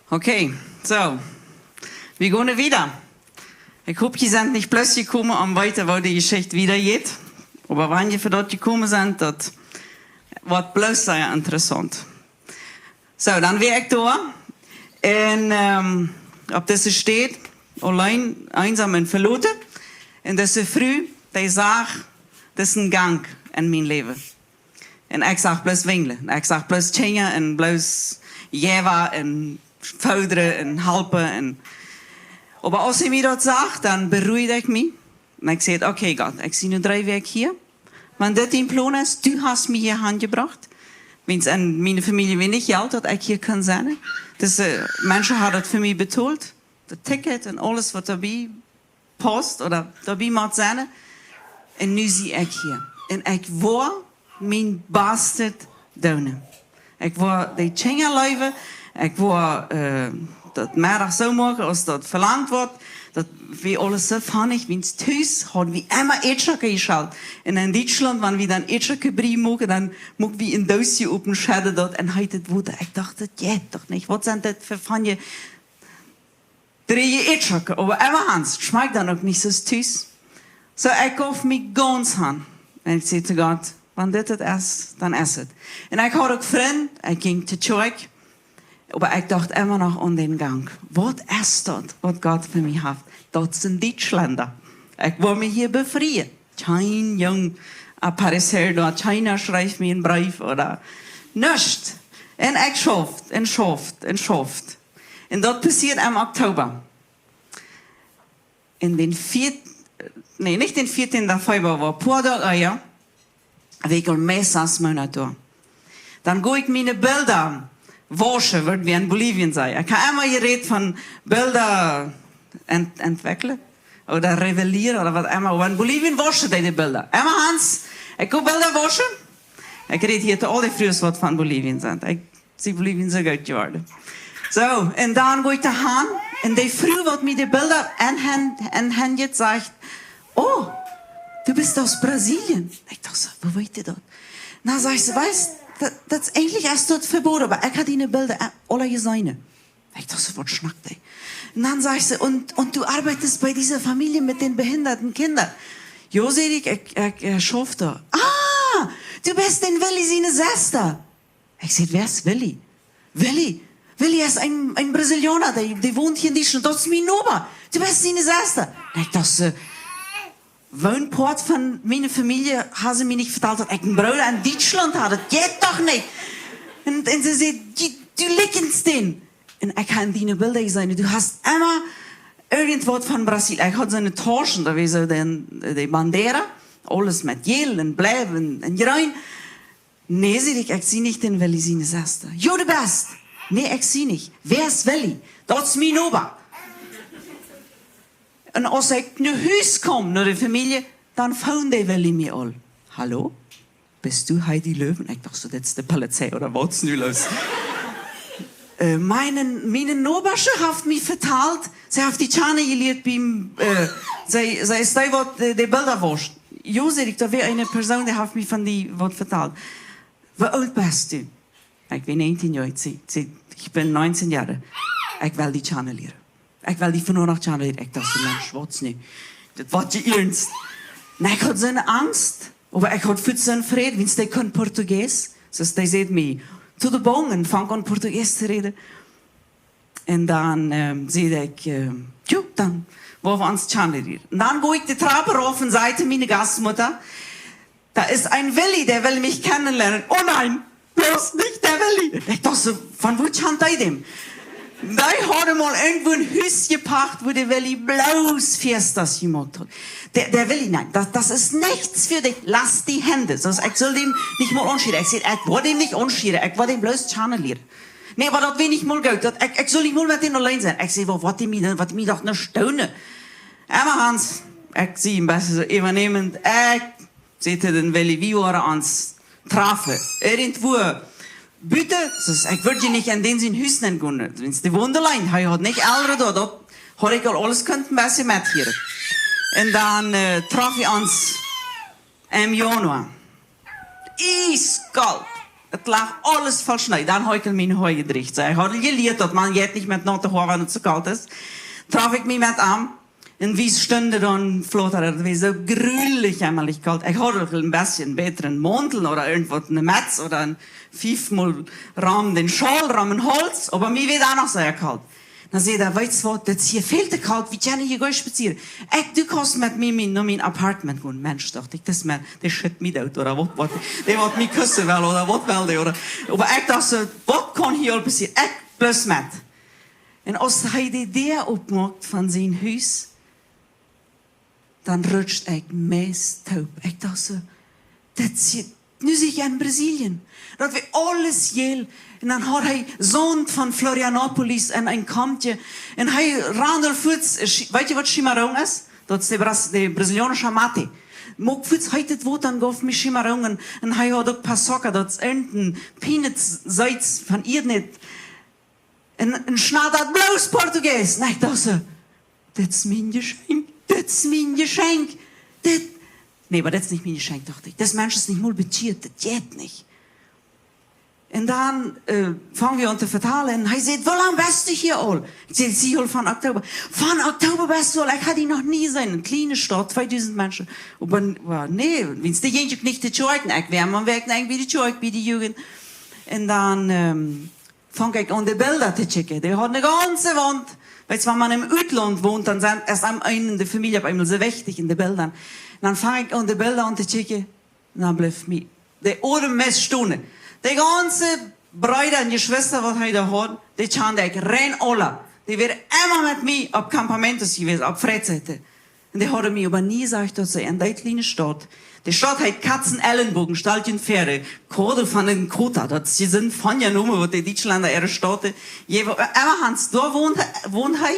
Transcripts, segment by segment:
Okay, so, wir gehen wieder. Ich hoffe, die sind nicht plötzlich gekommen, um weiter, wo die Geschichte wieder geht. Aber wenn die für dort gekommen sind, das wird bloß sehr interessant. So, dann wäre ich da. Und, ob das steht, allein, einsam und verloren. Und das ist früh, die sagt, das ist ein Gang in mein Leben. Und ich sage bloß Wingeln. Ich sage bloß Tschinga und bloß Jeva und Födern und Halpen. Aber als ich mir das sagt, dann beruhige ich mich. Und ich sage, okay Gott, ich sehe nur 3 Wege hier. Wenn das dein Plan ist, du hast mich hier angebracht. Wenn es an meine Familie wenig Geld hat, ich hier kann sein. Das, Menschen haben das für mich betont. Das Ticket und alles, was dabei passt oder dabei macht sein. Und nu zie ik hier. En ik wil mijn beste doen. Ik wil die Tschinga leven. Ik wil dat middag zo morgen, als dat verlangt wordt, dat we alles zo fannig, wens thuis, hadden we immer eten geschaut. En in Duitsland, wenn wir dann eten gebringen mogen, dann mogen wir in Doosje open schadden dat en hij het woede. Ik dacht, dat geht toch niet. Wat zijn dat voor van je 3 eten? Aber immer Hans, schmeckt dan ook niet zo thuis. So, ich kauf mich ganz an. Und ich sage zu Gott, wenn das ist, dann ist es. Und ich hatte auch Freunde, ich ging zur Kirche, aber ich dachte immer noch an den Gang. Was ist das, was Gott für mich hat? Das sind Deutschländer. Ich will mich hier befreien. Kein Jung appariert dort, keiner schreibt mir einen Brief oder nichts. Und ich schafft. Und das passiert im Oktober. In den 4. Nee, nicht den 14. Februar, war paar Tage, wegen Mesas Monat. Dann gehe ich meine Bilder waschen, wird wie in Bolivien sein. Ich habe immer geredet von Bilder entwickeln oder rebellieren oder was immer. Aber in Bolivien waschen die Bilder. Immer Hans, ich gehe Bilder waschen. Ich rede hier zu alle Frühs, was von Bolivien sind. Ich sehe Bolivien so gut geworden. So, und dann gehe ich daheim und die Früh, was mir die Bilder anhängt, sagt, oh, du bist aus Brasilien. Ich dachte so, wo weißt du das? Na, sag ich so, weißt du, das ist eigentlich erst dort verboten, aber ich hatte die Bilder alle gesehen. Ich dachte so, was schnackt ey? Und dann sag ich so, und du arbeitest bei dieser Familie mit den behinderten Kindern. Jo, seh ich schaffe da. Ah, du bist den Willi, seine Schwester. Ich sag, wer ist Willi? Willi ist ein Brasilianer, der wohnt hier in Deutschland, das ist mein Opa. Du bist seine Schwester. Ich dachte so, Wohnport von meiner Familie haben sie mir nicht vertelt, dass ich einen Bruder in Deutschland habe. Das geht doch nicht. Und sie sagt, du liegst den. Und ich habe deine Bilder gesehen. Du hast immer irgendwas von Brasilien. Ich hatte so eine Tasche, da war so die Bandera. Alles mit Gel und Blau und Grün. Nee, ich sehe nicht den Willi, seine Schwester. Jo, du bist. Nee, ich sehe nicht. Wer ist Willi? Das ist mein Opa. Und als ich nach Hause komme, nach der Familie, dann phone die Willi mir all. Hallo? Bist du Heidi Löwen? Ich dachte so, das ist die Polizei, oder was ist denn los? Meine Nobersche hat mich verteilt, sie hat die Zähne gelehrt beim, sie ist die, die Bilder wascht. Jo, sag ich, da wäre eine Person, die hat mich von die was verteilt. Wie alt bist du? Ich bin 19 Jahre alt. Ich bin 19 Jahre. Ich will die Zähne lehren. Ich will die von nur noch Zähne lehren. Ich dachte, nein, schwarz nicht. Das war die ernst. Und ich hatte so eine Angst. Aber ich hatte viel so einen Frieden, wenn sie können Portugies. So, die sehen mich zu den Baum und fangen an Portugies zu reden. Und dann sehe ich, dann wollen wir uns Zähne lehren. Und dann gehe ich die Treppe rauf und sagte meine Gastmutter, da ist ein Willi, der will mich kennenlernen. Oh nein, bloß nicht der Willi. Ich dachte so, von wo kennt ihr dem? Die haben mal irgendwo ein Haus gepacht, wo der Willi bloß Fiestas gemacht hat. Der Willi, nein, das ist nichts für dich. Lass die Hände. Sonst, ich soll dem nicht mal anschieren. Ich will dem nicht anschieren. Ich will dem bloß Zähne lehren. Nee, aber das will ich mal gut. Ich soll nicht mal mit denen allein sein. Ich sag, was die mir doch eine Stunde. Aber Hans, ich sehe ihn besser so übernehmend. Ich sehe den Willi, wie wir uns trafen. Irgendwo. Bitte, ich würde nicht an den Sinn Hüsnen gehen. Wenn es die Wunderlein, er hat nicht älter da hat ich alles könnten besser mit hier. Und dann traf ich uns im Januar. Eiskalt. Het lag alles falsch. Nee, dan heb ik mijn haar gedreigd. Ik had geleerd dat man jetzt niet met natte haar, wanneer het zo koud is. Traf ik me met aan. En wie stunde dann flotter, das war so grüllig jämmerlich kalt. Ich hatte ein bisschen besseren Mantel oder irgendwo eine Metz oder ein 5-mal Rahmen, den Schalrahmen Holz, aber mir wird auch noch sehr kalt. Dann sagt er, weißt du was, das hier fehlt dir kalt, wie kann ich hier gehen spazieren? Du kannst mit mir in mein Apartment gehen. Mensch, dachte ich, das man, der schütt mich out, oder was, der wird mich küssen will, oder was will der, oder. Aber ich dachte, was kann hier passieren? Ich bloß mit. Und als er die Idee aufmacht von seinem Haus, dann rutscht ik meest taub. Ik dacht zo, dat zit, nu zie ik in Brazilië. Dat we alles heel. En dan had hij zoon van Florianopolis en een kampje. En hij randel voets, weet je wat chimarrão is? Dat is de Brazilianische mate. Maar voets, hij het woord dan gaf me chimarrão. En hij had ook passoka, dat is een peanuts zoiets van hier net. En snel dat bloos Portugees. En ik dacht zo, dat is mijn geschenk. Das ist mein Geschenk. Nee, aber das ist nicht mein Geschenk, dachte ich. Das Mensch ist nicht mal betiert, das geht nicht. Und dann fangen wir an zu vertalen. Und er sagt, wie lange bist du hier all? Ich sage, sie von Oktober. Von Oktober bist du all? Ich hatte noch nie sein. Eine kleine Stadt, 2000 Menschen. Aber nee, wenn es die Jungen nicht die Scheuken, ich wäre mal weg, wie die Scheuken, wie die Jugend. Und dann fange ich an, die Bilder zu checken. Die hat eine ganze Wand. Weil wenn man im Ausland wohnt, dann sind erst einen in der Familie auf einmal so wichtig in den Bildern. Und dann fange ich an, die Bilder an zu checken. Und dann bleibt mir die Ohren meist stehen. Die ganze Brüder und Geschwister, was er da hat, die schauen ich rein alle. Die wären immer mit mir auf Campamentos gewesen, auf Freizeiten. Und die haben mir aber nie gesagt, dass sie in der kleinen Stadt, die Stadt hat Katzen, Ellenbogen, Staltchen, Pferde, Kode von den Kota, das sind von ja Nummer, wo die Deutschländer ihre Städte, immer Hans, da wohnt er.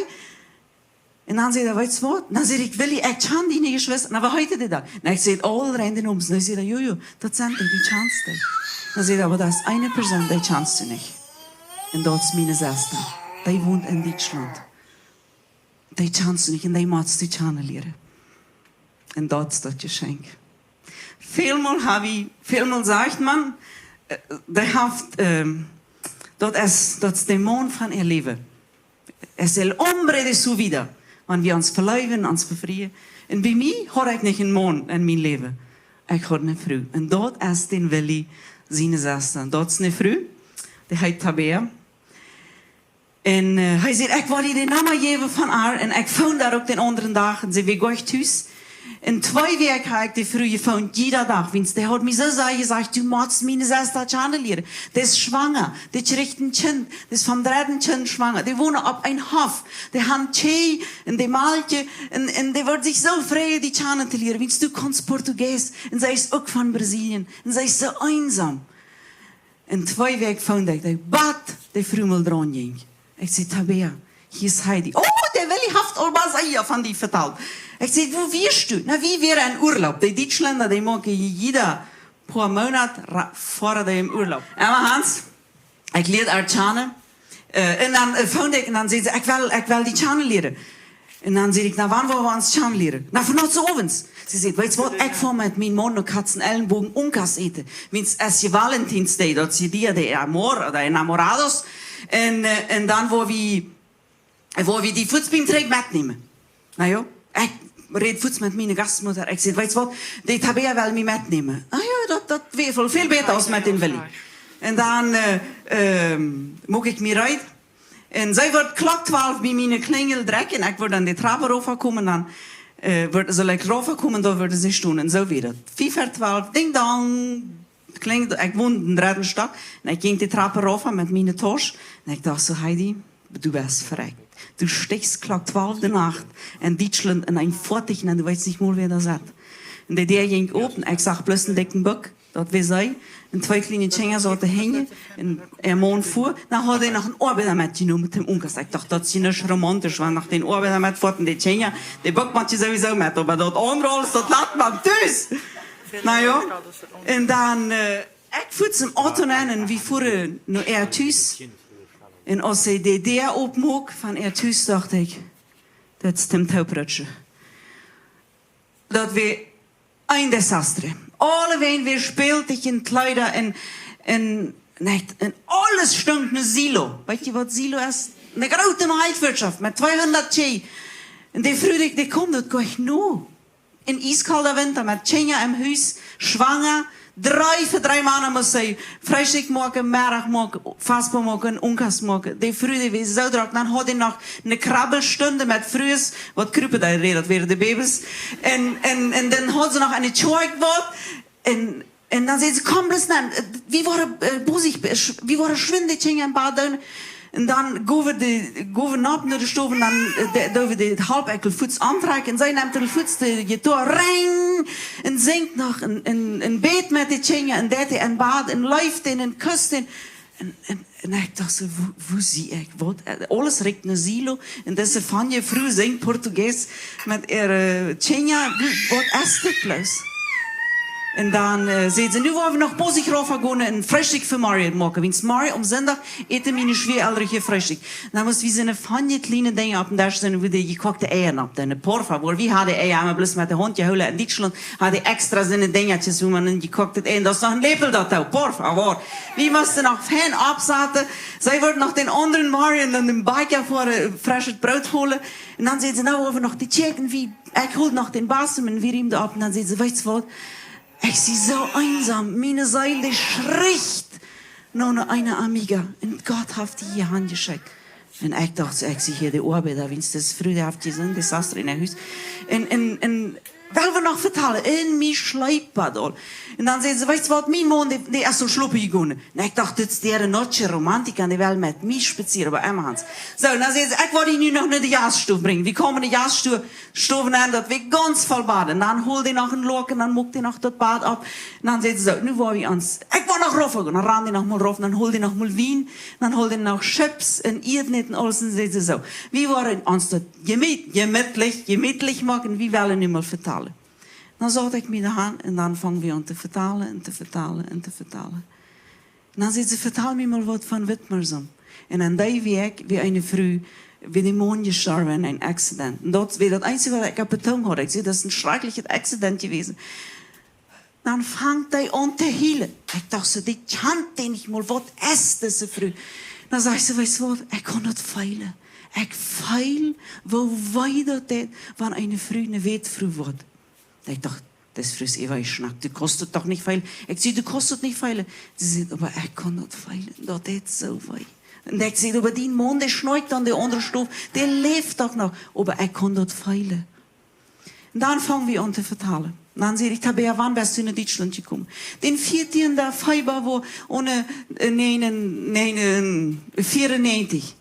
Und dann sagt er, weißt du was? Dann sagt ich, will ich schon deine Geschwister, aber heute die da. Und ich sage, alle rennen ums. Und dann sagt er, Jojo, das sind die Chance. Dann sagt er, aber das ist eine Person, die Chance nicht. Und das ist meine Schwester. Die wohnt in Deutschland. Die Chance nicht, und die muss die Chance lernen. Und das ist das Geschenk. Vielmal sagt man, das ist der Mond von ihr Leben. Es ist el hombre de su vida. Wenn wir uns verleihen, uns befreien. Und bei mir habe ich nicht einen Mond in mein Leben. Ich habe eine Frau. Und dort ist den Willi seine Schwester. Dort ist eine Frau, die heißt Tabea. Und er sagt, ich wollte den Namen geben von ihr. Und ich fand da auch den anderen Tag. Und sie wie gehe ich thuis. In 2 Wochen habe ich die Frau gefunden, jeder Tag. Der hat mir so gesagt, du musst meine Schwester lernen. Die ist schwanger. Die kriegt ein Kind. Die ist vom 3. Kind schwanger. Die wohnen auf einem Hof. Die haben Tee und die Malke. Und die wird sich so freuen, die Chane zu lernen. Wenn du kannst Portugies. Und sie ist auch von Brasilien. Und sie ist so einsam. In 2 Wochen fand ich, die Frau mal dran ging. Ich sage, Tabea, hier ist Heidi. Oh, der Willi haft Olbasaya von die vertalt. Ich sage, wo wirst du? Na, wie wäre ein Urlaub? Die Deutschländer, die machen jeder paar Monate vor dem Urlaub. Aber Hans, ich lerne Archane. Und dann fand ich, und dann sagt sie, ich will die Chane lernen. Und dann sage ich, na, wann wollen wir uns Chane lernen? Na, von heute abends. Sie sagt, weißt du was, ich fahre mit meinem Mann und Katzen Ellenbogen Unkas eten. Wenn es ist Valentinsday, dort sind die Amor oder Enamorados. Und dann, wo wir die Fußballträger mitnehmen. Na ja, ich rede Fuß mit meiner Gastmutter. Ich sage, weißt du was, die Tabea will mich mitnehmen. Ah ja, das wäre viel besser als mit dem Willi. Und dann mag ich mich rein. Und sie wird Klock 12 bei meinen Klingel drecken. Ich würde an die Trappe raufkommen, dann soll ich raufkommen, da würde sie stehen. Und so wieder. 5:12, ding dong. Klingt, ich wohne in der 3. Stock. Und ich ging die Trappe rauf mit meiner Tasche. Und ich dachte so, Heidi, du bist verreckt. Du stehst Klock 12 der Nacht in Deutschland in ein Fortig und du weißt nicht mal, wer das hat. Und der ging oben. Ich sag bloß einen dicken Bock. Dort wie sei. Und 2 kleine Tschänger sollten hängen. Und er Mann fuhr. Dann hat er noch einen Arbeiter mitgenommen mit dem Unkas. Ich dachte, das ist nicht romantisch, weil nach den Arbeiter mitfahren, die Tschänger, die Bock macht sowieso mit. Aber dort andere alles, dort lässt man tschüss. Naja. Und dann, ich fuhr zum Auto rein, wie fuhr noch er tschüss. Und als ich die Idee opmoog van er thuis, dacht ik, dat is Tim Tauprutje. Dat we een desastre. Alle ween weer speelt ik in Kleider En alles stond een silo. Weet je wat silo is? Een grote marktwirtschaft met 200 tjej. En die vroeg die komt, dat ga ik nu. In ijskalde winter met tjenja im huis, schwanger. 3 maanden moest zij frühstück maken, middag maken, vastbaar maken, onkast maken. Die vroeg die wees zo druk. Dan had hij nog een krabbelstunde met vroegs. Wat kruipen daar reden, dat waren de baby's. En dan had ze nog een tjoik wat. En dan zei ze, kom dus naar. Wie waren bozig, wie waren schwindig in Baden. En dan gaan we op naar de stoof en dan doen we de halbekkel voets aantrekken. En zij neemt de voets de gitaar, ring, en zingt nog een beet met die tjingen. En deed hij een bad, en luift in, en kust in. En ik dacht zo, hoe zie ik wat? Alles riekt naar silo. En deze Vanje vroeg zingt Portugees met haar tjenja. Wat is dit plus? En dan zei ze, nu willen we nog bozig rauf gaan en frühstück voor Mario maken. Want Mario om zondag eten mijn schwereldere frühstück. Dan moesten we zo'n fanje kleine dingen op en daar zijn we de gekochte eieren op. En por favor, wie hadden eieren? Maar bloos met de hond gehouden. In Duitsland hadden extra zo'n dingetjes hoe man een gekochte eieren. Dat is nog een lepel dat ook, por favor. Wie moesten nog fijn opzetten. Zij worden nog den anderen Mario en dan een biker voor frisches brood holen. En dan zei ze, nou over nog die chicken. Ik hol nog den basem en wie riem op. En dan zei ze, weet je wat? Ik zie zo einsam. Meine Seele die schricht naar eine Amiga. En Gott heeft die hand geschickt. En ik dacht, ik zie hier de arbeider, wens das früher heeft gezien, de sastre in huis. En wel we nog vertellen, in mij schleippad al. En dan zei ze, weet je wat, mijn man, die is zo sloppen gegaan. En ik dacht, dit is de notje romantiek en die wil met mij spazieren bij Emmerhans. Zo, en dan zei ze, ik wil die nu nog naar de jaarstof brengen. We komen de jaarstof aan, dat we ganz vol baden. En dan holt hij nog een lok en dan mocht hij nog dat bad op. En dan zei ze zo, nu wil we ons, ik wil nog rauf gaan. Dan ran hij nog mal rauf, dan holt hij nog mal wien. Dan holt hij nog chips en eet en alles. En zei ze zo, we willen ons dat gemütlich maken, we willen nu mal vertellen. Dan zat ik me aan en dan vangen we aan te vertalen en te vertalen en te vertalen. En dan zei ze, vertel me mal wat van Witmersum. En aan die week, wie een vrouw, wie die man gestorven in een accident. En dat was het einzige wat ik op de tong had. Ik zei, dat is een schreckliches accident geweest. Dan vangt hij aan te hielen. Ik dacht zo, die kent die niet mal, wat is deze vrouw? Dan zei ze, weet je wat, ik kan het veilen. Ik veil, wo wij dat deed, wanneer een vrouw een weetvrouw wordt. Ik dacht, das frisst Eva, ich schnack, die kostet doch nicht viel. Ich sage, die kostet nicht viel. Sie sagt, aber ich kann nicht feilen, das ist so weit. Und ich sage, aber die Mann, der schneugt an der anderen Stufe, der lebt doch noch, aber ich kann nicht feilen. Und dann fangen wir an zu vertellen. Dann sage ich, Tabea, wann bist du in Deutschland gekommen? Den 14. Februar, wo ohne 94.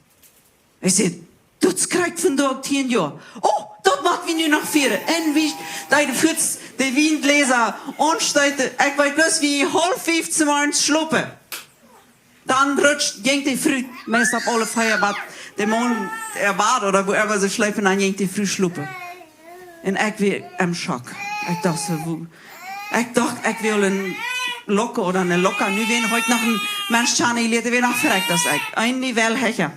Ich sage, das kriegt von dort 10 Jahre. Oh! Dat mag we nu nog vieren. En wie de voets, de windlezer, onstuiten. Ik weet plus wie 4:30 zum morgens slopen. Dan ging die vroeg, meestal op alle feierbad, de man bad oder woever ze slepen, dan ging die vroeg slopen. En ik weer in shock. Ik dacht zo, ik wil een lokken oder een lokker. Nu weer heute nog een mens Chani leert, weer nog verrekt als ik. Een niveau hecher.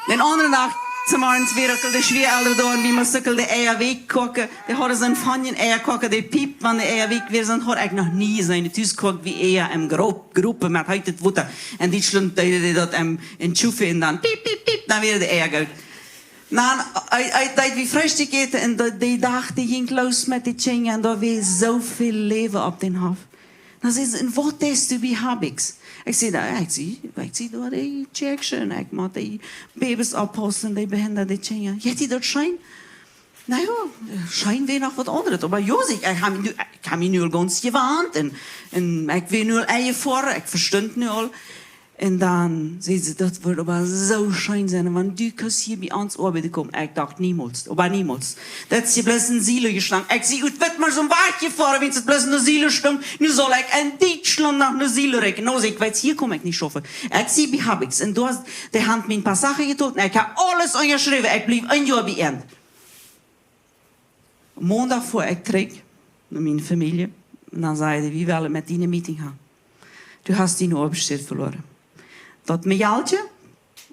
Den andere dag, zum morgens weer de schwereldere door, wie moest ook de eier wegkoken. Die hadden zo'n vanjen eier koken, die piept, wanneer de eier weg weer zijn, had ik nog nie zijn thuis koken wie eier in groepen met uit het water. En die stond dat in tjoefen en dan piep, piep, piep, dan weer de eier uit. Dan, uit wie frühstück eten en die dag die ging los met die tjingen en daar weer zoveel leven op den hof. Dan zei ze, en wat is du, wie heb ik? Ik zei, ik zie door die tjekje en ik moet die baby's oppassen, die behinderde tjingen. Heeft hij dat schijn? Nou ja, schijn weer nog wat anderes. Maar Josik, ik heb me nu al ganz gewarnt en ik weet nu al eigen voor, ik verstond nu al. En dan zei ze, dat wordt aber zo schijn zijn. Want du kunt hier bij ons arbeiden komen. Ik dacht, niemals. Aber niemals. Dat is je bloß een ziel gestaan. Ik zie, het wordt maar zo'n waardje voor, wenn het bloß een ziel staan. Nu zal ik in Duitsland nog een ziel rekenen. Nou, ik weet, hier kom ik niet schaffen. Ik zie, wie heb ik. En du hast de hand me een paar Sachen getoond. Ik heb alles angeschreven. Ik bleef een jaar bij end. Maandag voor ik trek naar mijn familie. En dan zei hij, wie willen met die een meeting gaan? Du hast die Arbeitsstelle verloren. Dat Mijaltje,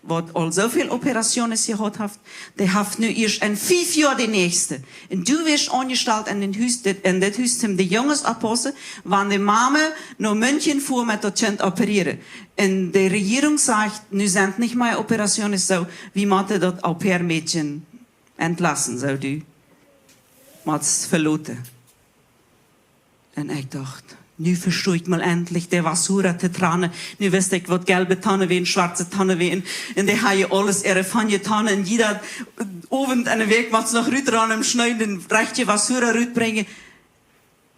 wat al zoveel operaties gehad heeft, die heeft nu eerst en 5 jaar de nächste. En du wirst angesteld in dit huis zum de jongens oppassen, wanneer de mama naar München fuhr met dat kind opereren. En de regering sagt, nu zijn niet meer operaties zo, wie moeten dat au pair Mädchen entlassen, zou du. Maar het is verloten. En ik dacht, nu verstehe ich mal endlich, der was surate Tranen. Nu wist ich, wat gelbe Tannen wehen, schwarze Tannen wehen. Und die haben ja alles erfanje Tannen. Und jeder Abend an der Weg macht es noch Rüt ran am Schneiden, recht je was sura Rüt bringen.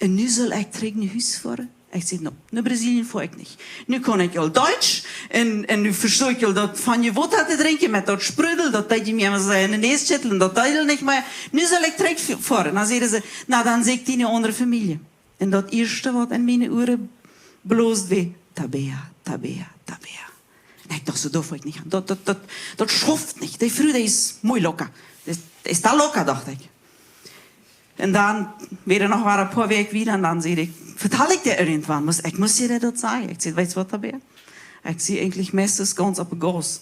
Und nu soll ich trägen ein Haus fahren? Ich sage, no, naar Brasilien fahr ich nicht. Nu kann ich al Deutsch. Und nu verstehe ich al, dat van je wat te drinken met dat sprudel, dat je mir immer so in de neus schütteln, dat Teil nicht mehr. Nu soll ich träg fahren. Dan zeggen ze, nou dan zeg ik die in een andere familie. En dat eerste wat in mijn oren bloosde weer, Tabea, Tabea, Tabea. En ik dacht, zo durf ik niet gaan. Dat schoft niet. Die vrouw is mooi locker. Dat is dat locker, dacht ik. En dan weer nog een paar weken weer en dan zei ik, vertel ik dir irgendwann, ik moest je dat zeggen. Ik zei, weet je wat, Tabea? Ik zie eigenlijk meestens ganz op een gas.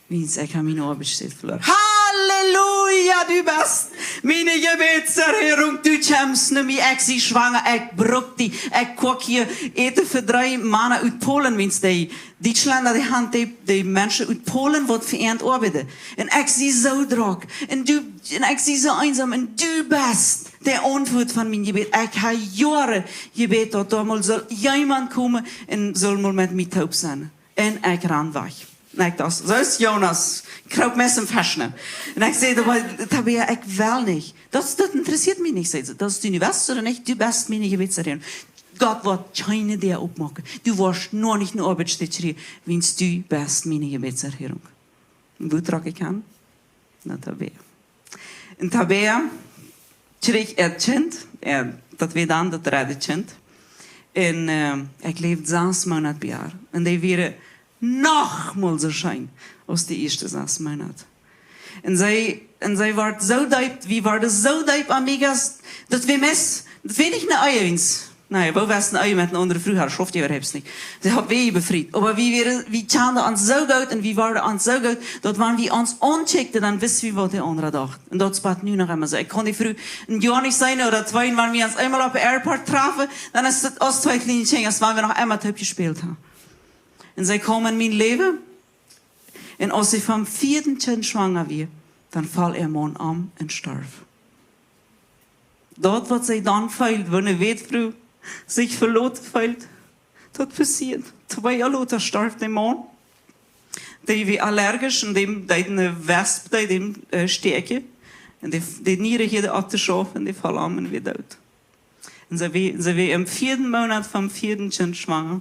Wie ik heb mijn oor besteed verloren. Halleluja, du bist meine Gebetserhörung, du kommst nicht mehr, ich sie schwanger, ich bruch die, ich guck hier, eten für 3 Männer aus Polen, wenn's die Deutschländer die Hand, die Menschen aus Polen, die verehrt arbeiten. Und ich sie so drog, und ich sie so einsam, und du bist der Antwort von meinem Gebet. Ich habe Jahre gebetet, dass da mal soll jemand kommen und soll mal mit mir taub sein. Und ich ran weg. En ik dacht, zo is Jonas. Ik kroop met zijn versnen. En ik zei, Tabea, ik wil niet. Dat interesseert mich nicht, zei ze. Dat is het universum oder nicht? Du bist meine Gebetserhörung. Gott wird keine der opmaken. Du wirst nur nicht eine Arbeitsstätte schreien, wenn du bist meine Gebetserhörung. Und wo trage ich an? Na, Tabea. En Tabea kreeg het kind. Dat weet dan, dat redde kind. En ik leefde 6 maanden per jaar. En die waren nochmal so schön als die erste 6 Monate. Und sie war so diep, wie war das so diep an Megas, dat we mes, dat weet ik niet eens. Nee, wo was een ei met een andere vrouw, haar schoft je hebt niet. Ze had weh befried. Aber wie tjanden ons zo goed en wie waren ons zo goed, dat wanneer we ons aancheckten, dan wisten we wat de andere dacht. En dat spat nu nog immer so. Ik kon die vrouw een jaar niet zijn oder 2, wanneer we ons eenmaal op de airport trafen, dan is het als 2 kleine dingen, als wanneer we nog eenmaal top gespeeld hebben. En zij komen in mijn leven. En als ik van 4. kind schwanger werd, dan val man om en sterf. Dat wat zij dan voelt, wanneer wetvrouw zich verloren voelt, dat passiert. 2 jaar later sterft de man. Die was allergisch en die deed een wesp, die steken. En die nieren gingen op de schaf en die vallen om en weer dood. En ze was im 4. maand van 4. kind schwanger.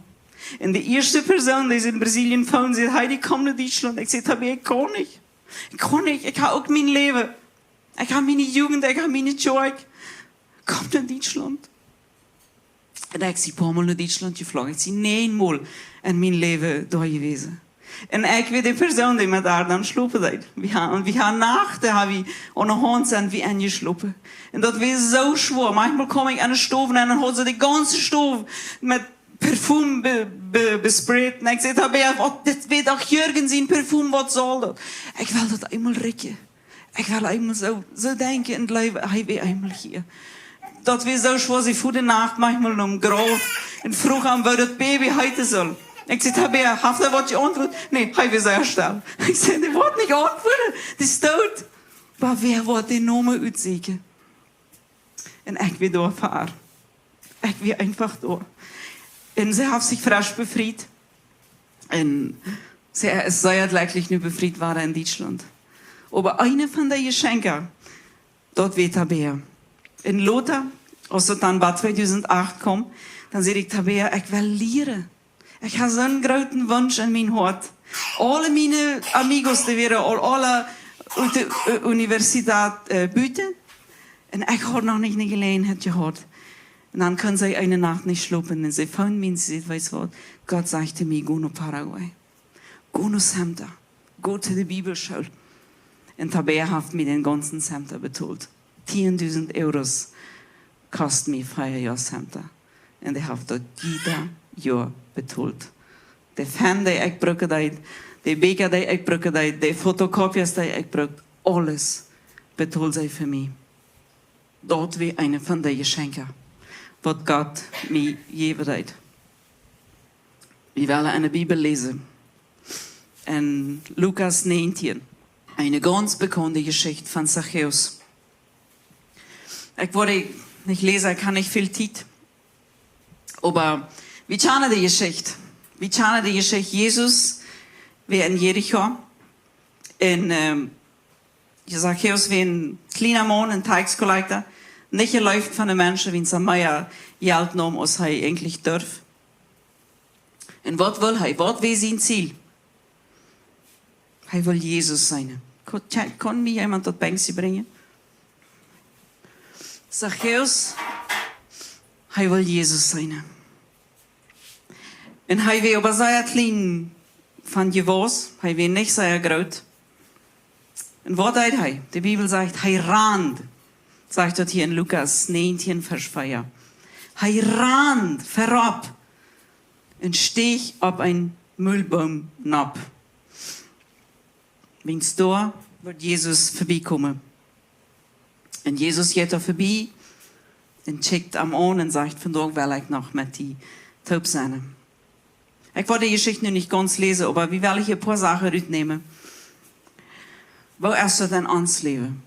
En de eerste persoon die in Brazilië woont, zei, Heidi, kom naar Duitsland. Ik zei, Tabea, ik kan niet. Ik kan niet. Ik ga ook mijn leven. Ik ga mijn jugend, ik ga mijn joy. Kom naar Duitsland. En ik zie een paar maal naar Duitsland gevlogen. Ik zie 9 maal in mijn leven daar geweest. En ik weet de persoon die met haar dan slopen deed. We gaan nachten, hebben we aan de hand zijn we ingeslopen. En dat was zo schwer. Manchmal kom ik aan de stoven en dan had ze de ganze stoven met Parfum besprayt. En ik zei, Tabea, dit weet toch Jurgen zijn parfum, wat zal dat? Ik wil dat eenmaal rikken. Ik wil eenmaal zo denken en blijven, hij weer eenmaal hier. Dat we zo schwer, ze voor de nacht manchmal om graf en vroeg aan waar dat baby heute soll. Ik zei, Tabea, heeft hij wat je antwoord? Nee, hij wil zo stil. Ik zei, die wordt niet antwoorden, die is dood. Maar wer wordt die namen uitzoeken? En ik weer door voor haar. Ik weer einfach door. En ze heeft zich frisch befried. En ze is zeer nu befried waren in Duitsland. Aber eine von der Geschenke, dort weet Tabea. In Lothar, als het dan bij 2008 kwam, dan zei ik, Tabea, ik wil leren. Ik heb zo'n grote wens in mijn hart. Alle mijn amigos, die waren alle uit de universiteit buiten. En ik had nog niet een gelegenheid gehad. Und dann können sie eine Nacht nicht schlafen. Und sie fangen mir und sie sagt, weißt du was? Gott sagte mir, geh nach Paraguay. Geh nach Center. Geh zu der Bibelschule. Und Tabea hat mir den ganzen Center betont. 10.000 Euros kostet mir 4 Jahre Center. Und ich habe dort jeder Jahr betont. Der Fan, der ich brücke, die Beker, die ich brauche, die Fotokopies, die ich brauche, alles betaalt zij voor mij. Dat weer eine van de geschenken, wat Gott mir gegeven heeft. Wir wollen eine Bibel lesen. In Lukas 19. Eine ganz bekannte Geschichte von Zachäus. Ich wollte nicht lesen, ich habe nicht viel Zeit. Aber wie kennen die Geschichte? Wie kennen die Geschichte? Jesus war in Jericho. Und Zachäus war ein kleiner Mann, ein Taxkollector. Nicht geläuft von den Menschen, wie es am Meier Geld nahm, als er eigentlich darf. Und was will er? Was war sein Ziel? Er will Jesus sein. Kann mir jemand das Bängste bringen? Zachäus, er will Jesus sein. Und er war aber sehr klein von Gewiss. Er war nicht sehr groß. Und was tut er? Die Bibel sagt, er rannt. Sagt dort hier in Lukas 19, Vers 4. Er rannt vorab und stieg auf ein Müllbaum ab. Wenn's da wird Jesus vorbeikommen. Und Jesus geht da vorbei und checkt am an und sagt, von da will ich noch mit die Taub sein. Ich wollte die Geschichte nicht ganz lesen, aber wie will ich ein paar Sachen rausnehmen? Wo ist das denn ans Leben?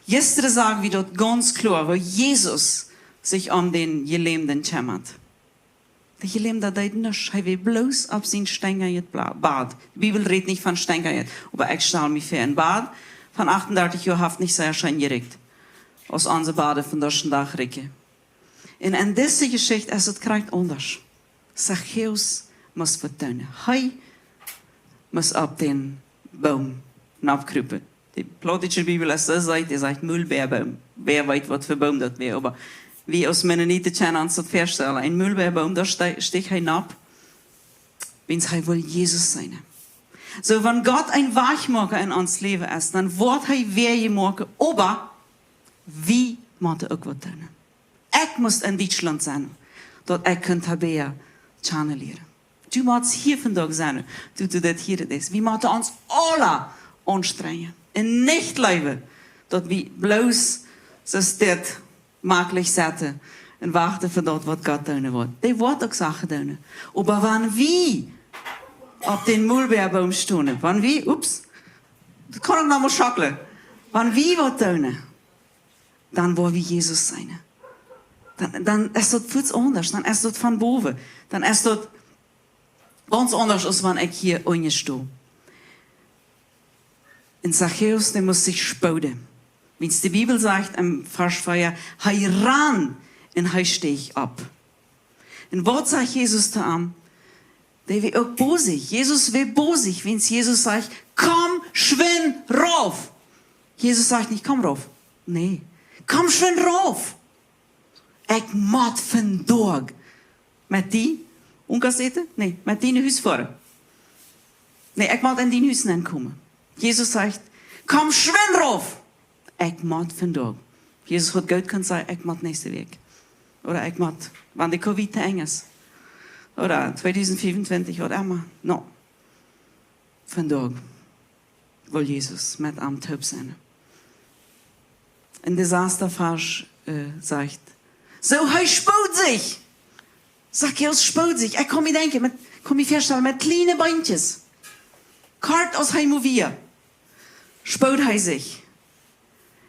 Gestern sagen wir dort ganz klar, wo Jesus sich um den Gelähmten kümmert. Der Gelähmte deed nichts. Er will bloß auf sein Stängerjet Bad. Die Bibel redet nicht von Stängerjet, aber ich stelle mich für ein Bad von 38 Jahren haft nicht sehr schön gerickt. Aus unseren Baden von der Dachricke. Und in dieser Geschichte ist es gerade anders. Zachäus muss vertellen. Er muss auf den Baum abkruipen. Die plottische Bibel ist so, die sagt Müllbeerbaum. Wer weiß, was für Baum das wäre, aber wie aus Mennoniten können uns das vorstellen. Ein Müllbeerbaum, da sticht er ab, wenn er will Jesus sein. So, wenn Gott ein Wachmacher in uns Leben ist, dann wird er wehrgemacht, aber wie muss er auch was tun? Ich muss in Deutschland sein, dort ich könnte Tabea channelieren. Du musst hier vandaag sein, du das hier ist. Wir müssen uns alle anstrengen. Und nicht leben, dass wir bloß so das möglich setzen und warten für das, was Gott tun wird. Die wird auch Sachen tun. Aber wenn wir auf den Müllbeerbaum stehen, wenn wir, das kann ich noch mal schockeln, wenn wir was tun, dann wollen wir Jesus sein. Dann ist das viel anders, dann ist das von boven, dann ist das ganz anders, als wenn ich hier unten stehe. Und Zachäus, der muss sich spüren. Wie es die Bibel sagt, im Vers 4, er ran und er stieg ab. Und was sagt Jesus da an? Der wird auch bosig. Jesus wird bosig, wenn es Jesus sagt, komm, schwind rauf. Jesus sagt nicht, komm rauf. Nee, komm, schwind rauf. Ich moet vandaag. Met die onkassette? Nee, met die huis voor. Nee, ik moet in die huis komen. Jesus sagt, komm, schwind rauf. Ich moet vandaag. Jesus hat Geld können sagen, ich moet nächste Week. Oder ich moet, wann die Covid te eng ist. Oder 2025 oder immer. No. Vandaag will Jesus mit am Taub sein. Ein Desastervers sagt, so, er spürt sich. Zachäus spürt sich. Ich kann mir denken, kann mir vorstellen, mit kleinen Beintjes. Kart aus Heimovia. Spürt er sich.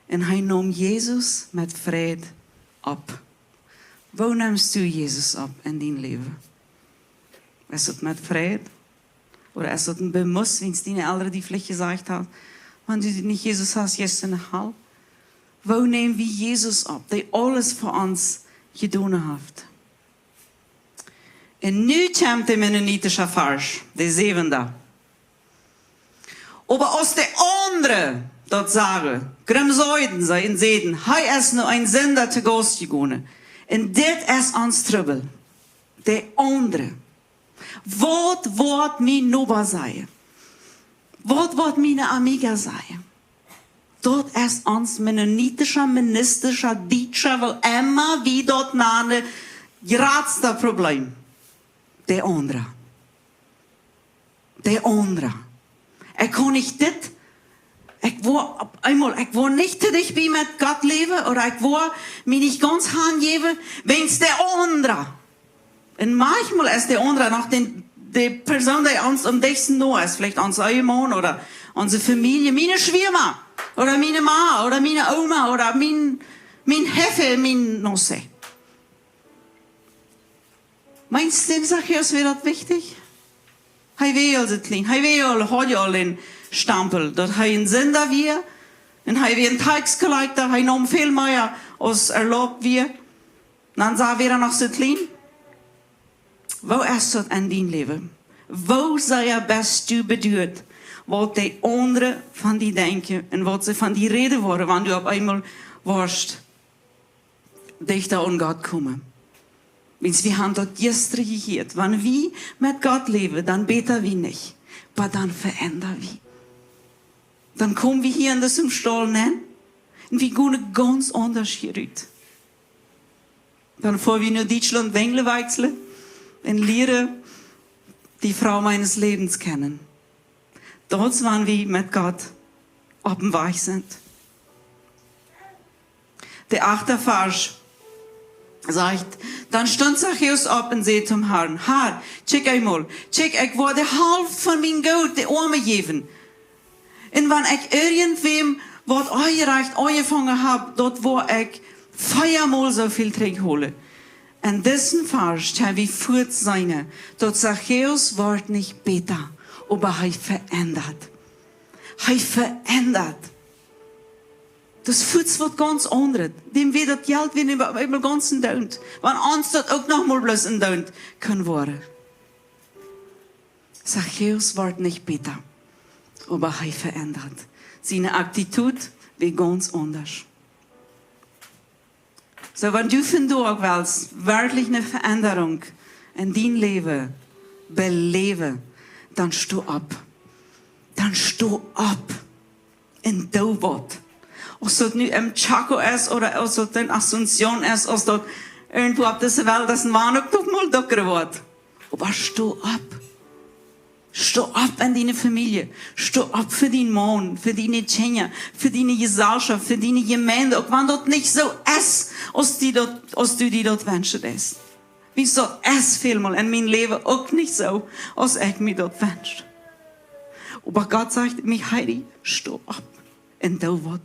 Und er nahm Jesus mit Frieden ab. Wo nimmst du Jesus ab in dein Leben? Ist es mit Frieden? Oder ist es ein Bemuss, wie es deine Eltern die vielleicht gesagt haben? Wenn du nicht Jesus hast, jetzt in der Hall. Wo nehmen wir Jesus ab, der alles für uns getan hat? Und nu kommt der mennonitische Vers, der 7. Aber aus der andere, dort sagen, Grimsäuden sei in Seden, er ist nur ein Sünder zu Gast gegangen. Und das ist uns Trouble. Der andere. Was wird mein Noba sein? Was wird meine Amiga sein? Dort ist uns mennonitischer, ministischer, Deutscher, wo immer wie dort nahe, gerade das Problem. Der andere. der andere. Ich kann nicht das, ich will nicht für dich bei mit Gott leben, oder ich will mich nicht ganz hingeben, wenn es der andere. Und manchmal ist der andere noch die Person, die uns am nächsten nah ist, vielleicht unser Ehemann oder unsere Familie, meine Schwiegermutter, oder meine Ma, oder meine Oma, oder mein Hefe, mein Nosse. Meinst du, Zachäus, wäre das wichtig? Hij weet al het klein. Hij weet al, had je al een stempel. Dat hij een zender weer. En hij weer een tijdsgelijkte. Hij nam veel meer als erlaubt weer. Dan zei weer nog zo klein. Waar is dat in die leven? Waar zou je best toe bedoeld? Wat de anderen van die denken. En wat ze van die reden worden. Wanneer je op eenmaal worst. Dichter an Gott komen. Wenn wir haben dort gestern gehört, wenn wir mit Gott leben, dann beten wir nicht, aber dann verändern wir. Dann kommen wir hier in diesem Stall hin und wir gehen ganz anders hier raus. Dann fahren wir nach Deutschland wechseln und lernen die Frau meines Lebens kennen. Dort, wenn wir mit Gott auf dem Weg sind. Der 8. Vers sagt, dann stand Zachäus auf und sagte zum Herrn, Herr, check einmal, ich werde halb von meinem Geld den Armen geben. Und wenn ich irgendwem was eingereicht, angefangen habe, dort wo ich 4-mal so viel zurückhole. In diesem Vers haben wir fort seine, dort Zachäus wird nicht besser, aber er verändert. Er verändert. Das Fuß wird ganz anders. Dem wir das Geld wie über ganzen Daunt. Wenn uns das auch noch mal bloß ein Daunt können werden. Zachäus wird nicht besser, aber er verändert. Seine Attitüde wird ganz anders. So, wenn du von dort willst, wirklich eine Veränderung in dein Leben beleben, dann steh ab. Dann steh ab. Und du was. Als dat nu im Chaco ist, oder als dat in Asunción ist, als dat irgendwo auf dieser Welt ist, war auch noch mal docker wird. Aber steh ab. Steh ab in deine Familie. Steh ab für deinen Mann, für deine Kinder, für deine Gesellschaft, für deine Gemeinde. Auch wenn das nicht so ist, als du dir dort wünschst. Wie so ist vielmal in meinem Leben auch nicht so, als ich mir dort wünsche. Aber Gott sagt mir, Heidi, steh ab. Und du was.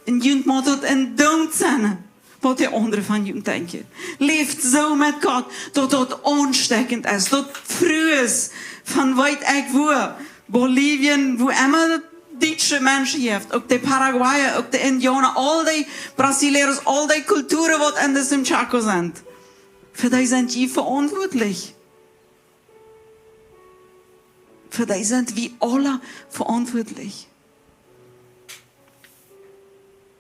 En je moet het en doen zijn wat de anderen van je denken. Leeft zo met God dat het aanstekend is. Dat vroeg is van weet ik waar. Bolivien, wo immer Deutsche Menschen heeft. Ook de Paraguayer, ook de Indianer, al die Braziliërs, al die culturen wat in diesem Chaco zijn. Für die sind je verantwortlich. Für die sind wir alle verantwortlich.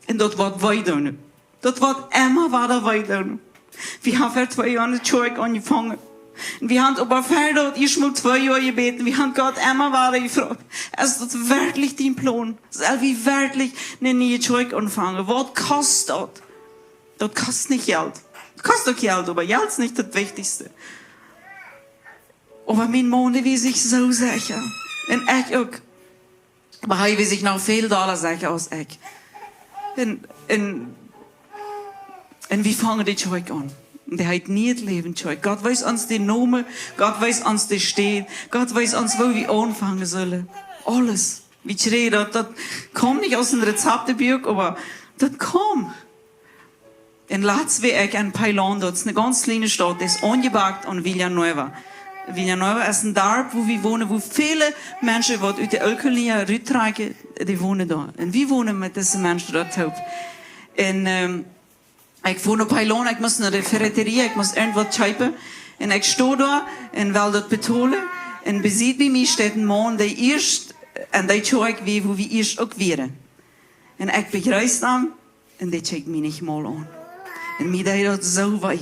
En dat wat wij doen. Dat wat immer wat wij doen. Wir haben vor 2 Jahren das Zeug angefangen. Und wir haben aber verder ich mal 2 Jahre gebeten. Wir haben Gott immer weiter gefragt. Ist das wirklich dein Plan? Soll wir wirklich eine neue Zeug anfangen? Was kostet das? Das kostet nicht Geld. Das kostet auch Geld, aber Geld ist nicht das Wichtigste. Aber mein Mann, der will sich so sicher. Und ich auch. Aber er will sich noch viel doller sicher als ich. En wie fangen die Zeug an? Und der hat nie das Leben Zeug. Gott weiß uns den Namen, Gott weiß uns den Steht, Gott weiß uns, wo wir anfangen sollen. Alles. Wie ich rede, das kommt nicht aus dem Rezeptebuch, aber das kommt. In Latvia ich ein Pailan, das ist eine ganz kleine Stadt, das ist angebaut an Villanueva. Villanueva ist ein Dorf, wo wir wohnen, wo viele Menschen, die aus der Ölkolonie rübertragen, die wohnen da. Und wir wohnen mit diesen Menschen dort auch. Und ich wohne bei Pailan, ich muss nach der Ferreterie, ich muss irgendwas schreiben. Und ich stehe da und will dort betonen. Und besieht bei mir steht ein Mann, der erst, und der schaut wie, wo wir erst auch wären. Und ich begrüße ihn, und der checkt mich nicht mal an. Und mir tut das so weh.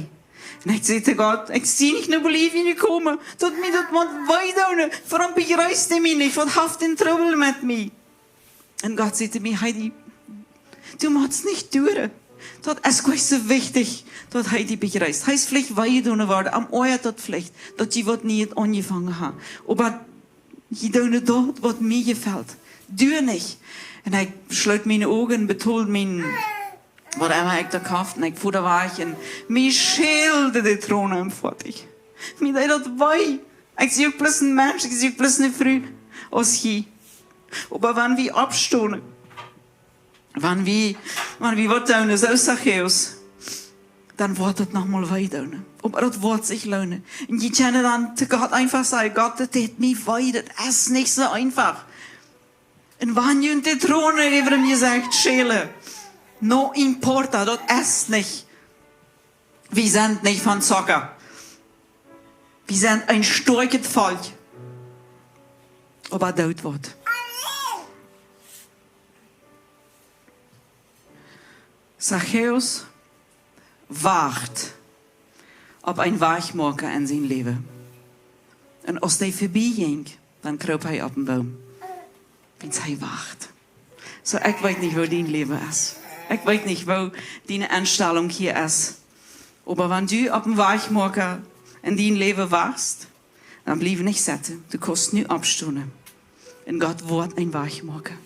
Und ich sagte Gott, ich ziehe nicht nach Bolivien gekommen. Tut mir das mal weh. Warum begrüßt ihr mich nicht? Was habt ihr Trouble mit mir? Und Gott sagte mir, Heidi, du machst nicht durch. Das ist so wichtig, dass Heidi begrüßt. Heißt vielleicht weh tun worden, am Ort dort vielleicht, dass die was nie angefangen haben. Aber Je doe dort wat mir gefällt. Du nicht. En ik sluit mijn ogen en betoelt mijn, wat immer ik da kauft. En ik voer daar waar en mij schilde de troon aan voort. Mij deed dat wij. Ik zie ook plus een mens, ik zie ook plus een vrouw als je. Aber wenn wir abstoßen, wenn wir wat doen, zo Zacchaeus, dann wird das nochmal weiter. Aber das wird sich lohnen. Und ich kann dann zu Gott einfach sagen, Gott, das tut mich weiter. Das ist nicht so einfach. Und wenn ihr die Throne über mir sagt, Schäle, no importa, das ist nicht. Wir sind nicht von Zucker. Wir sind ein starkes Volk. Aber dort wird. Zacchaeus wacht op een weichmaker in zijn leven. En als hij voorbij ging, dan kroop hij op een boom. Want hij wacht. So, ik weet niet waar dein leven is. Ik weet niet waar deine instelling hier is. Maar wanneer du op een weichmaker in dein leven wacht, dan blijf je niet zitten. Du kannst nu opstaan. En God wordt een weichmaker.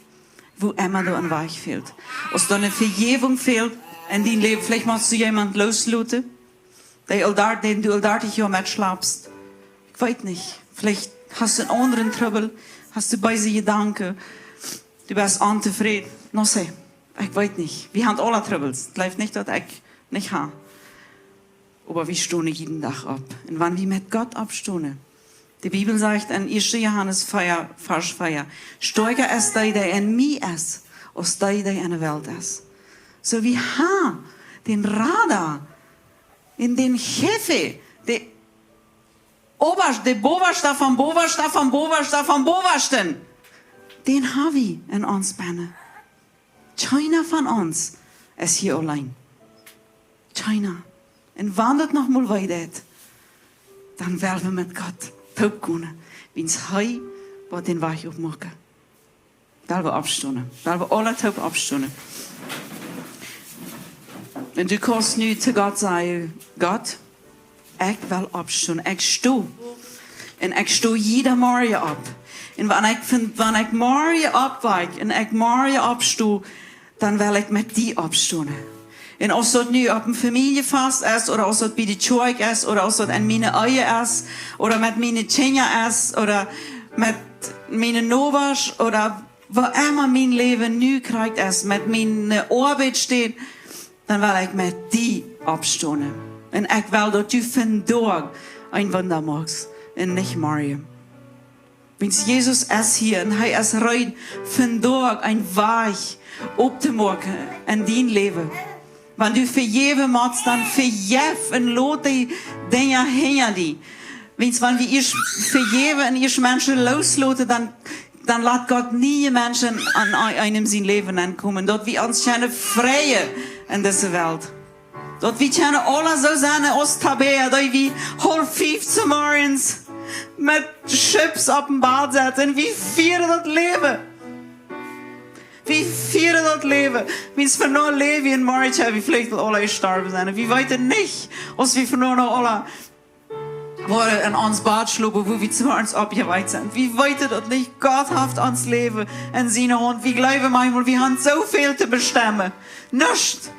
Wo immer du an Weich fehlt. Als da eine Vergebung fehlt in dein Leben, vielleicht musst du jemand loslassen, den du all 30 Jahre mitschlappst. Ich weiß nicht. Vielleicht hast du einen anderen Trouble, hast du böse Gedanken, du bist unzufrieden. No sé. Ich weiß nicht. Wir haben alle Troubles. Es läuft nicht, dass ich nicht habe. Aber wir stehen jeden Tag ab. Und wenn wir mit Gott abstehen, die Bibel sagt in 1. Johannes 4, Vers 4, stärker ist der in mir ist, als der in der Welt ist. So wir haben den Radar, in den Jefe, der Boverste von Boversten, den haben wir in uns Beine. Keiner von uns ist hier allein. Keiner. Und wenn das noch mal weiter, dann werden wir mit Gott taub kunnen. Wiens hij wat den Weg opmaken. Daar we opstonden. Daar we alle taub opstonden. En du kannst nu te God zeggen, God, ik wil opstonden. Ik sto. En ik sto jeder morgen op. En wanneer ik morgen opwijk en ik morgen opsto, dan wil ik met die opstonden. En als dat nu op een familiefest is, oder als dat bij de kerk is, oder als dat in mijn eigen is, oder met mijn kinderen is, oder met mijn novers, oder wat immer mijn leven nu krijgt is, met mijn arbeid steht, dan wil ik met die opstonden. En ik wil dat u vandaag een wunder maakt, en niet morgen. Want Jezus is hier, en hij is rein vandaag een weg op te maken in dien leven. Wenn du vergeben machst, dann vergib und lass die Dinge hinter dir. Wenn wir erst vergeben und erst Menschen loslassen, dann lässt Gott nie Menschen an einem sein Leben ankommen. Dort wir uns können freien in dieser Welt. Dort wir können alle so sein als Tabea, dort wir 4:30 morgens mit Chips auf dem Bad sitzen. Wir feiern das Leben. Wie vieren dat leven? Wie van nou leven in March hebben we vielleicht alle gestorben zijn. Wie weten niet als we van nou alle worden in ons bad slopen, wo wir zu uns abgeweiht sind. Wie weten dat niet? Gott heeft ons leven in zijn hand. Wir glauben manchmal, wir haben so viel zu bestimmen. Nicht.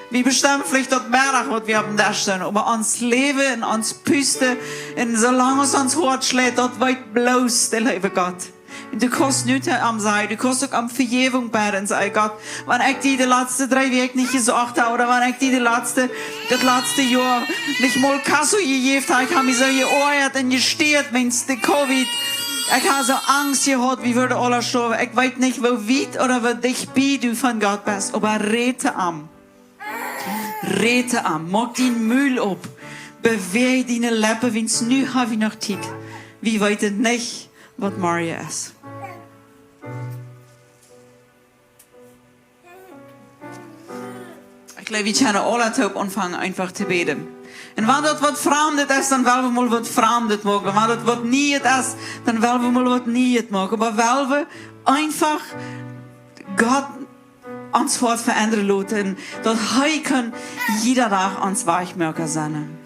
Wir bestimmen vielleicht das Berg, was wir haben da stehen. Aber ons Leben in ons Püste, und solange es uns hart schlägt, das weit bloß der liebe Gott. Du kannst nicht am sein, du kannst auch am Vergebung beten und sagen, Gott, wenn ich die letzten 3 Wochen nicht gesagt habe, oder wenn ich die das letzte Jahr nicht mal Kasso gegeben habe, ich habe mich so geäuert und gestört, wenn es die Covid, ich habe so Angst gehabt, wie würde alle sterben. Ich weiß nicht, wo weit oder wo dicht bei du von Gott bist, aber rede am. Rede am, mach den Müll ab, bewege deine Lippen, wenn es nu habe ich noch Zeit. Wir wissen nicht, was Maria ist. Ich glaube, wir können alle taub anfangen, einfach zu beten. Und wenn das was Fremdes ist, dann wollen wir mal was Fremdes machen. Wenn das was Neues ist, dann wollen wir mal was Neues machen. Aber wollen wir einfach Gott ans Wort verändern lassen, dass er jeder Tag ans Weichmerker sein.